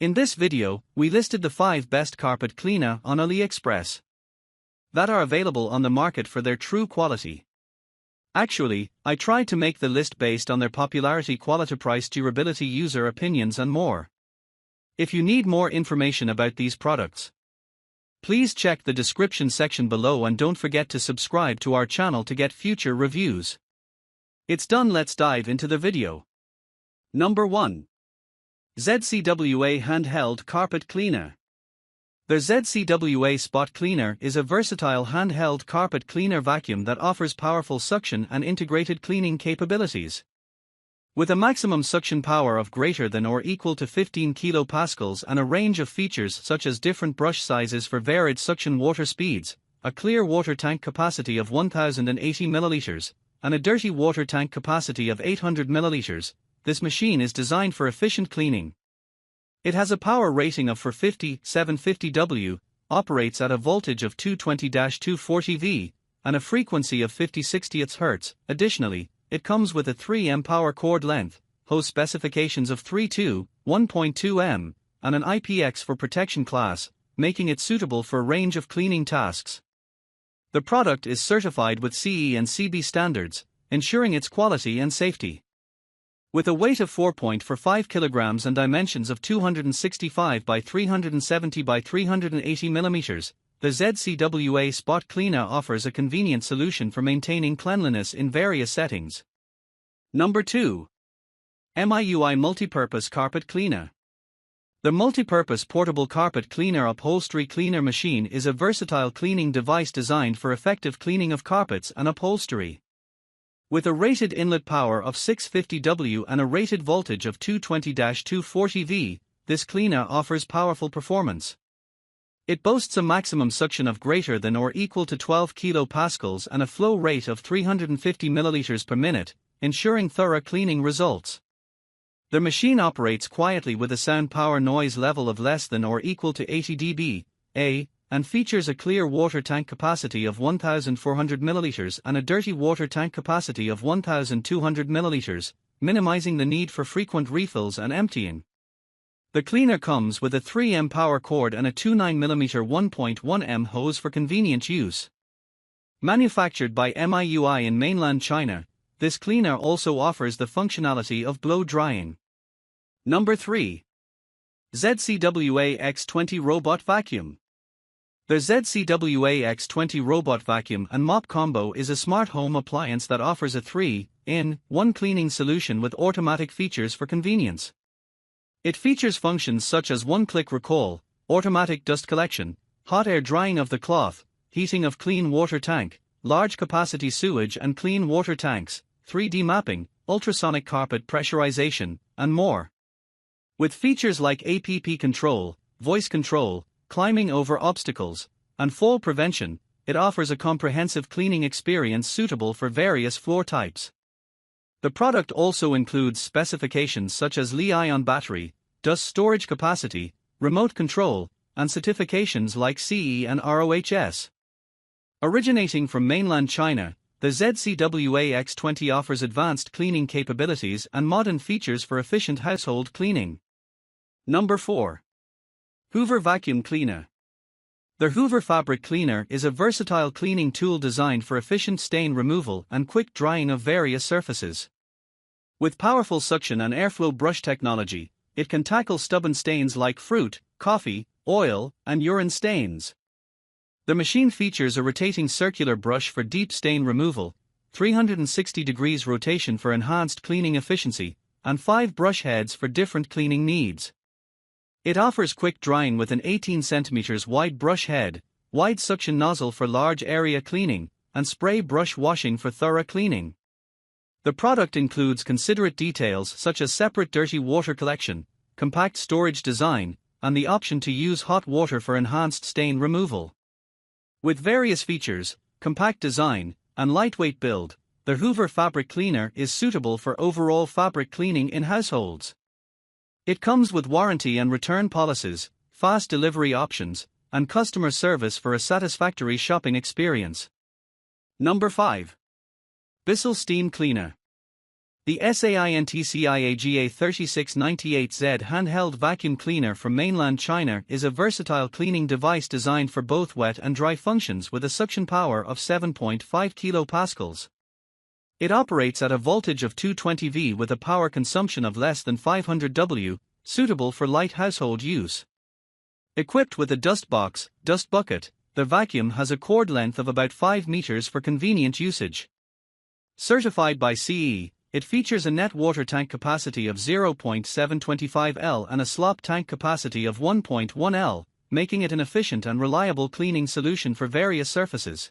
In this video, we listed the 5 best carpet cleaner on Aliexpress that are available on the market for their true quality. Actually, I tried to make the list based on their popularity, quality, price, durability, user opinions and more. If you need more information about these products, please check the description section below and don't forget to subscribe to our channel to get future reviews. It's done, let's dive into the video. Number 1. ZCWA Handheld Carpet Cleaner. The ZCWA Spot Cleaner is a versatile handheld carpet cleaner vacuum that offers powerful suction and integrated cleaning capabilities. With a maximum suction power of greater than or equal to 15 kilopascals and a range of features such as different brush sizes for varied suction water speeds, a clear water tank capacity of 1080 milliliters, and a dirty water tank capacity of 800 milliliters, this machine is designed for efficient cleaning. It has a power rating of 750W, operates at a voltage of 220-240V, and a frequency of 50-60 Hz. Additionally, it comes with a 3M power cord length, hose specifications of 3.2, 1.2M, and an IPX for protection class, making it suitable for a range of cleaning tasks. The product is certified with CE and CB standards, ensuring its quality and safety. With a weight of 4.45 kilograms and dimensions of 265 by 370 by 380 millimeters, the ZCWA Spot Cleaner offers a convenient solution for maintaining cleanliness in various settings. Number 2. MIUI Multipurpose Carpet Cleaner. The multipurpose portable carpet cleaner upholstery cleaner machine is a versatile cleaning device designed for effective cleaning of carpets and upholstery. With a rated inlet power of 650W and a rated voltage of 220-240V, this cleaner offers powerful performance. It boasts a maximum suction of greater than or equal to 12 kilopascals and a flow rate of 350 milliliters per minute, ensuring thorough cleaning results. The machine operates quietly with a sound power noise level of less than or equal to 80 dB, and features a clear water tank capacity of 1,400 milliliters and a dirty water tank capacity of 1,200 milliliters, minimizing the need for frequent refills and emptying. The cleaner comes with a 3M power cord and a 29mm 1.1M hose for convenient use. Manufactured by MIUI in mainland China, this cleaner also offers the functionality of blow drying. Number 3. ZCWA X20 Robot Vacuum. The ZCWA X20 Robot Vacuum and Mop Combo is a smart home appliance that offers a 3-in-1 cleaning solution with automatic features for convenience. It features functions such as one-click recall, automatic dust collection, hot air drying of the cloth, heating of clean water tank, large capacity sewage and clean water tanks, 3D mapping, ultrasonic carpet pressurization, and more. With features like APP control, voice control, climbing over obstacles, and fall prevention, it offers a comprehensive cleaning experience suitable for various floor types. The product also includes specifications such as Li-ion battery, dust storage capacity, remote control, and certifications like CE and RoHS. Originating from mainland China, the ZCWA X20 offers advanced cleaning capabilities and modern features for efficient household cleaning. Number 4. Hoover Vacuum Cleaner. The Hoover Fabric Cleaner is a versatile cleaning tool designed for efficient stain removal and quick drying of various surfaces. With powerful suction and airflow brush technology, it can tackle stubborn stains like fruit, coffee, oil, and urine stains. The machine features a rotating circular brush for deep stain removal, 360 degrees rotation for enhanced cleaning efficiency, and 5 brush heads for different cleaning needs. It offers quick drying with an 18 cm wide brush head, wide suction nozzle for large area cleaning, and spray brush washing for thorough cleaning. The product includes considerate details such as separate dirty water collection, compact storage design, and the option to use hot water for enhanced stain removal. With various features, compact design, and lightweight build, the Hoover Fabric Cleaner is suitable for overall fabric cleaning in households. It comes with warranty and return policies, fast delivery options, and customer service for a satisfactory shopping experience. Number 5. BISSELL Steam Cleaner. The SAINTCIAGA3698Z handheld vacuum cleaner from mainland China is a versatile cleaning device designed for both wet and dry functions with a suction power of 7.5 kPa. It operates at a voltage of 220 V with a power consumption of less than 500 W, suitable for light household use. Equipped with a dust bucket, the vacuum has a cord length of about 5 meters for convenient usage. Certified by CE, it features a net water tank capacity of 0.725 L and a slop tank capacity of 1.1 L, making it an efficient and reliable cleaning solution for various surfaces.